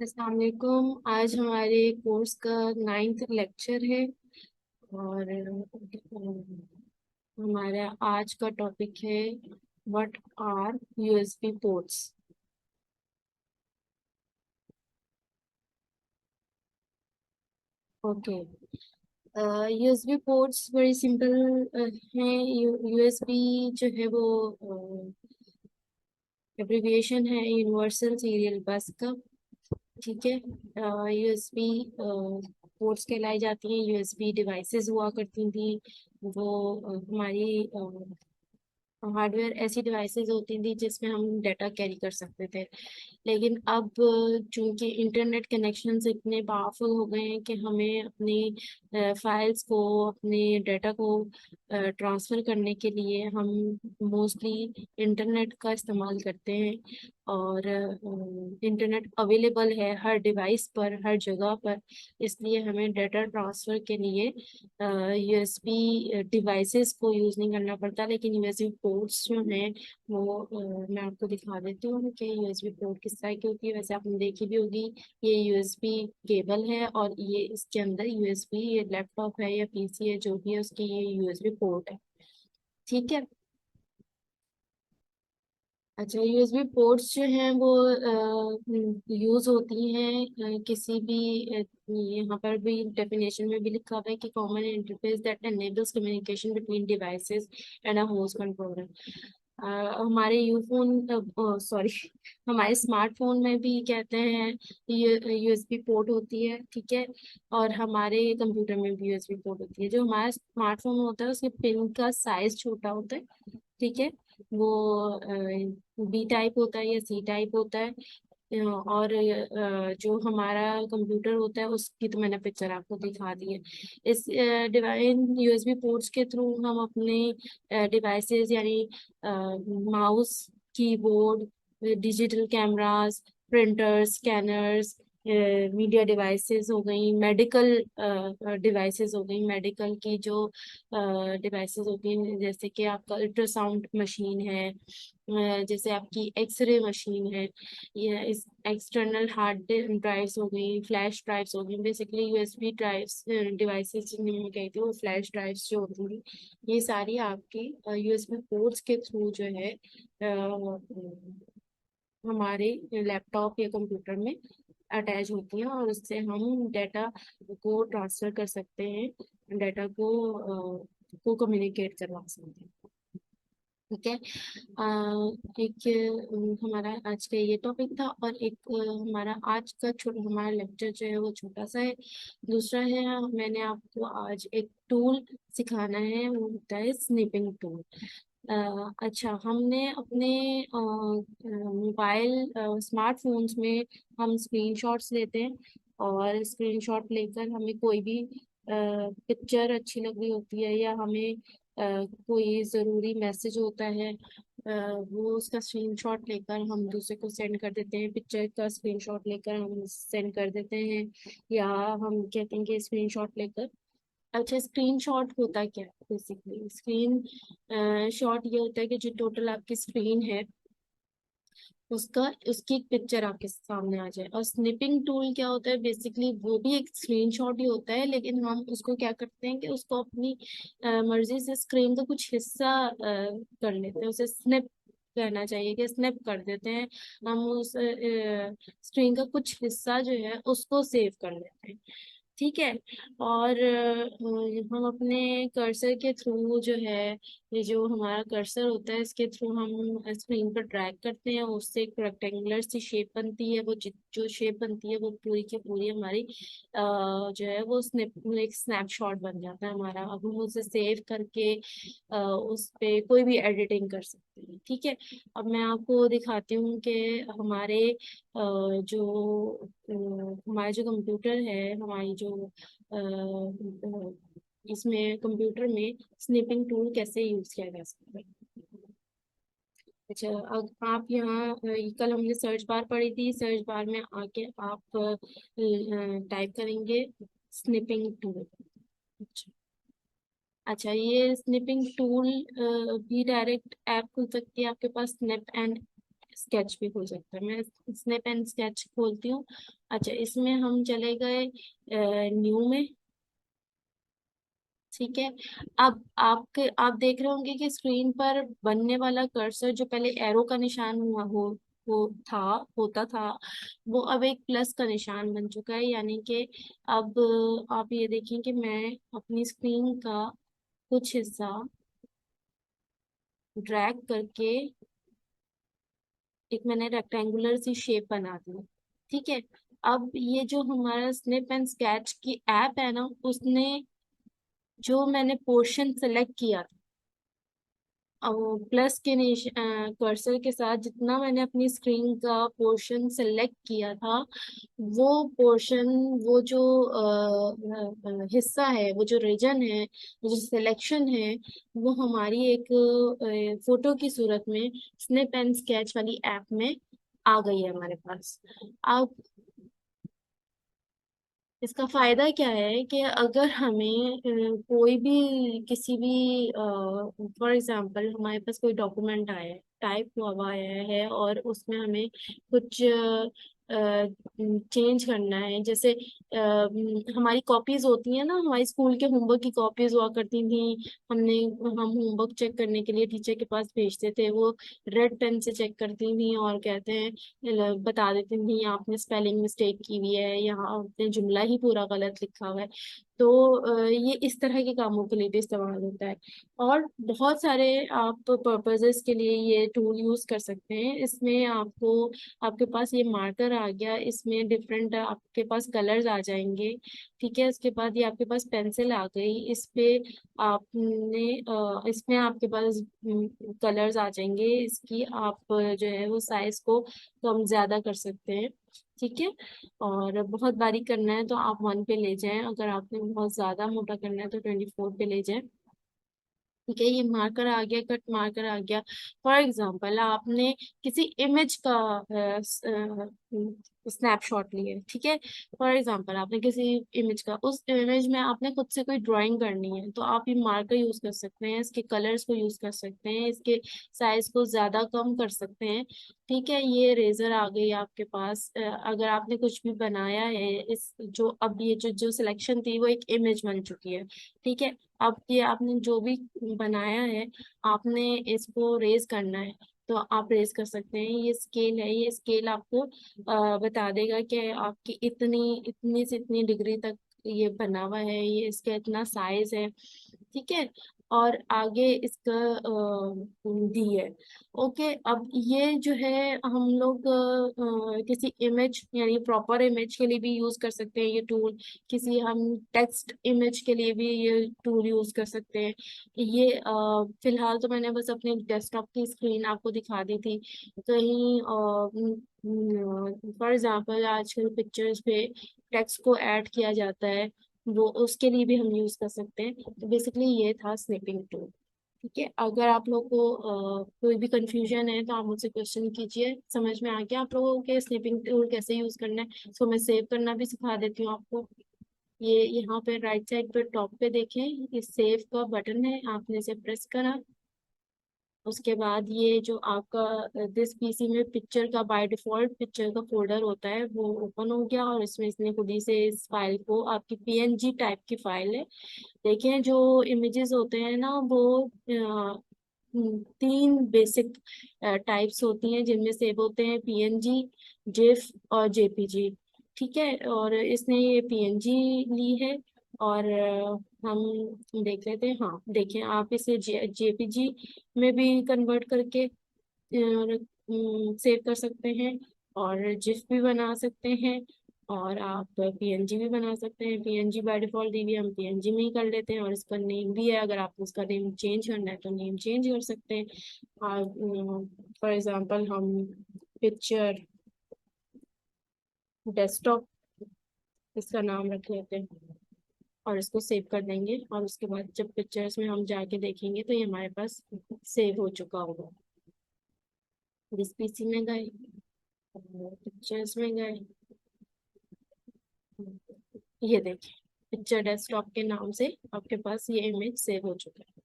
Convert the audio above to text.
अस्सलाम वालेकुम। आज हमारे कोर्स का 9th लेक्चर है और हमारा आज का टॉपिक है what are USB ports. Okay. USB ports बड़ी सिंपल हैं। यूएसबी जो है वो एब्रिविएशन है यूनिवर्सल सीरियल बस का। ठीक है। यूएसबी पोर्ट्स कहलाई जाती हैं। यूएसबी डिवाइसेस हुआ करती थी वो हमारी हार्डवेयर ऐसी डिवाइसेस होती थी जिसमें हम डाटा कैरी कर सकते थे। लेकिन अब चूंकि इंटरनेट कनेक्शंस इतने पावरफुल हो गए हैं कि हमें अपनी फाइल्स को अपने डाटा को ट्रांसफ़र करने के लिए हम मोस्टली इंटरनेट का इस्तेमाल करते हैं। और इंटरनेट अवेलेबल है हर डिवाइस पर, हर जगह पर। इसलिए हमें डाटा ट्रांसफ़र के लिए यूएसबी डिवाइसेस को यूज़ नहीं करना पड़ता। लेकिन यूएसबी पोर्ट्स जो हैं वो मैं आपको दिखा देती हूँ कि यूएसबी पोर्ट किस तरह की होती है। वैसे आपने देखी भी होगी। ये यूएसबी केबल है और ये इसके अंदर यूएसबी, ये लैपटॉप है या पीसी है जो भी है उसकी ये यूएसबी पोर्ट है। ठीक है। अच्छा, यूएसबी पोर्ट्स जो हैं वो यूज होती हैं किसी भी यहाँ पर भी डेफिनेशन में भी लिखा हुआ है कि common interface that enables communication between devices and a host controller. हमारे यूफोन सॉरी हमारे स्मार्टफोन में भी कहते हैं यूएसबी पोर्ट होती है। ठीक है। और हमारे कंप्यूटर में भी यूएसबी पोर्ट होती है। जो हमारा स्मार्टफोन होता है उसके पिन का साइज छोटा होता है। ठीक है। वो बी टाइप होता है या सी टाइप होता है। और जो हमारा कंप्यूटर होता है उसकी तो मैंने पिक्चर आपको दिखा दी है। इस डिवाइन यूएसबी पोर्ट्स के थ्रू हम अपने डिवाइसेस यानी mouse, keyboard, digital cameras, printers, scanners, media devices हो गई, मेडिकल डिवाइसेस हो गई, मेडिकल की जो डिवाइसेस होती हैं जैसे कि आपका अल्ट्रासाउंड मशीन है, जैसे आपकी एक्सरे मशीन है, ये इस एक्सटर्नल हार्ड ड्राइव्स हो गई, फ्लैश ड्राइव्स हो गई। बेसिकली यूएसबी ड्राइव्स डिवाइसेस जिन्हें मैं कहती हूँ फ्लैश ड्राइव्स जो होती हैं ये सारी आपकी यूएसबी पोर्ट्स के थ्रू जो है हमारे लैपटॉप या कंप्यूटर में अटैच होती हैं और उससे हम डाटा को ट्रांसफर कर सकते हैं, डाटा को कम्युनिकेट करवा सकते हैं। ठीक है। एक हमारा आज का ये टॉपिक था और एक हमारा आज का छोटा हमारा लेक्चर जो है वो छोटा सा है। दूसरा है मैंने आपको आज एक टूल सिखाना है, वो होता है स्निपिंग टूल। अच्छा, हमने अपने मोबाइल स्मार्टफोन्स में हम स्क्रीनशॉट्स लेते हैं और स्क्रीनशॉट लेकर हमें कोई भी पिक्चर अच्छी लग रही होती है या हमें कोई ज़रूरी मैसेज होता है, वो उसका स्क्रीनशॉट लेकर हम दूसरे को सेंड कर देते हैं। पिक्चर का स्क्रीनशॉट लेकर हम सेंड कर देते हैं या हम कहते हैं कि स्क्रीनशॉट लेकर। अच्छा, स्क्रीनशॉट होता क्या है? बेसिकली स्क्रीन शॉट ये होता है कि जो टोटल आपकी स्क्रीन है उसका उसकी एक पिक्चर आपके सामने आ जाए। और स्निपिंग टूल क्या होता है? बेसिकली वो भी एक स्क्रीनशॉट ही होता है, लेकिन हम उसको क्या करते हैं कि उसको अपनी मर्जी से स्क्रीन का कुछ हिस्सा कर लेते हैं। उसे स्निप कहना चाहिए कि स्निप कर देते हैं। हम उस स्क्रीन का कुछ हिस्सा जो है उसको सेव कर लेते हैं। ठीक है। और हम अपने कर्सर के थ्रू जो है, ये जो हमारा कर्सर होता है इसके थ्रू हम स्क्रीन पर ड्रैग करते हैं, उससे एक रेक्टेंगुलर सी शेप बनती है। वो जो शेप बनती है वो पूरी की पूरी हमारी जो है वो एक स्नैपशॉट बन जाता है हमारा। अब हम उसे सेव करके उस पे कोई भी एडिटिंग कर सकते हैं। ठीक है। अब मैं आपको दिखाती हूँ कि हमारे हमारा जो कंप्यूटर है, हमारी जो इसमें कंप्यूटर में स्निपिंग टूल कैसे यूज किया जा सकता है। अच्छा, अब आप यहाँ कल हमने सर्च बार पढ़ी थी, सर्च बार में आके आप टाइप करेंगे स्निपिंग टूल। अच्छा। अच्छा, ये स्निपिंग टूल भी डायरेक्ट ऐप खुल सकती है आपके पास, स्निप एंड स्केच भी खोल सकते हैं। मैं स्नैप एंड स्केच खोलती हूँ। अच्छा, इसमें हम चले गए न्यू में। ठीक है। अब आप देख रहे होंगे कि स्क्रीन पर बनने वाला कर्सर जो पहले एरो का निशान हुआ हो था होता था, वो अब एक प्लस का निशान बन चुका है। यानी कि अब आप ये देखें कि मैं अपनी स्क्रीन का कुछ हिस्सा ड्रैग करके एक मैंने रेक्टेंगुलर सी शेप बना दी। ठीक है। अब ये जो हमारा स्निप एंड स्केच की ऐप है ना, उसने जो मैंने पोर्शन सेलेक्ट किया प्लस के कर्सर के साथ, जितना मैंने अपनी स्क्रीन का पोर्शन सेलेक्ट किया था, वो पोर्शन, वो जो हिस्सा है, वो जो रीजन है, वो जो सिलेक्शन है, वो हमारी एक फोटो की सूरत में स्निप एंड स्केच वाली ऐप में आ गई है हमारे पास। अब इसका फायदा क्या है कि अगर हमें कोई भी किसी भी फॉर एग्जांपल हमारे पास कोई डॉक्यूमेंट आया है, टाइप हुआ आया है, और उसमें हमें कुछ चेंज करना है। जैसे हमारी कॉपीज होती है ना, हमारी स्कूल के होमवर्क की कॉपीज हुआ करती थी। हम होमवर्क चेक करने के लिए टीचर के पास भेजते थे, वो रेड पेन से चेक करती थी और कहते हैं, बता देती थी आपने स्पेलिंग मिस्टेक की हुई है, यहाँ आपने जुमला ही पूरा गलत लिखा हुआ है। तो ये इस तरह के कामों के लिए भी इस्तेमाल होता है। और बहुत सारे आप पर्पजेस के लिए ये टूल यूज कर सकते हैं। इसमें आपको, आपके पास ये मार्कर आ गया, इसमें डिफरेंट आपके पास कलर्स आ जाएंगे। ठीक है। उसके बाद ये आपके पास पेंसिल आ गई, इस पे आपने इसमें आपके पास कलर्स आ जाएंगे। इसकी आप जो है वो साइज को कम ज्यादा कर सकते हैं। ठीक है। और बहुत बारीक करना है तो आप 1 पे ले जाएं, अगर आपने बहुत ज्यादा मोटा करना है तो 24 पे ले जाएं। ठीक है। ये मार्कर आ गया, कट मार्कर आ गया। फॉर एग्जाम्पल आपने किसी इमेज का स्नैपशॉट लिया, ठीक है। फॉर एग्जाम्पल आपने किसी इमेज का, उस इमेज में आपने खुद से कोई ड्राइंग करनी है, तो आप ये मार्कर यूज कर सकते हैं, इसके कलर्स को यूज कर सकते हैं, इसके साइज को ज्यादा कम कर सकते हैं। ठीक है। ये रेजर आ गई आपके पास। अगर आपने कुछ भी बनाया है, इस जो अब ये जो सिलेक्शन थी वो एक इमेज बन चुकी है। ठीक है। अब ये आपने जो भी बनाया है, आपने इसको रेज करना है, तो आप रेज कर सकते हैं। ये स्केल है, ये स्केल आपको बता देगा कि आपकी इतनी इतनी से इतनी डिग्री तक ये बना हुआ है, ये इसका इतना साइज है। ठीक है। और आगे इसका दी है। ओके। अब ये जो है हम लोग किसी इमेज, यानी प्रॉपर इमेज के लिए भी यूज कर सकते हैं ये टूल। किसी हम टेक्स्ट इमेज के लिए भी ये टूल यूज कर सकते हैं। ये फिलहाल तो मैंने बस अपने डेस्कटॉप की स्क्रीन आपको दिखा दी थी। कहीं फॉर एग्जांपल आजकल पिक्चर्स पे टेक्स्ट को ऐड किया जाता है, वो उसके लिए भी हम यूज कर सकते हैं। तो बेसिकली ये था स्निपिंग टूल। ठीक है। अगर आप लोग को कोई भी कंफ्यूजन है तो आप मुझसे क्वेश्चन कीजिए। समझ में आ गया आप लोगों के स्निपिंग टूल कैसे यूज करना है? सो मैं सेव करना भी सिखा देती हूँ आपको। ये यहाँ पे राइट साइड पे टॉप पे देखें, ये सेव का बटन है, आपने इसे प्रेस करा। उसके बाद ये जो आपका दिस पीसी में पिक्चर का बाय डिफॉल्ट पिक्चर का फोल्डर होता है, वो ओपन हो गया, और इसमें इसने खुद ही से इस फाइल को, आपकी पीएनजी टाइप की फाइल है। देखिए, जो इमेजेस होते हैं ना, वो 3 बेसिक टाइप्स होती हैं, जिनमें से होते हैं पीएनजी, जिफ और जेपीजी। ठीक है। और इसने ये पीएनजी ली है। और हम देख लेते हैं। हाँ, देखें, आप इसे जेपीजी में भी कन्वर्ट करके सेव कर सकते हैं, और जिफ भी बना सकते हैं, और आप पीएनजी भी बना सकते हैं। पीएनजी बाय डिफॉल्ट दी हुई है, हम पीएनजी में ही कर लेते हैं। और इसका नेम भी है, अगर आपको उसका नेम चेंज करना है तो नेम चेंज कर सकते हैं। और फॉर एग्जांपल हम पिक्चर डेस्कटॉप इसका नाम रख लेते हैं, और इसको सेव कर देंगे। और उसके बाद जब पिक्चर्स में हम जाके देखेंगे तो ये हमारे पास सेव हो चुका होगा। जिस पीसी में गए, पिक्चर्स में गए, ये देखिए, पिक्चर डेस्कटॉप के नाम से आपके पास ये इमेज सेव हो चुका है।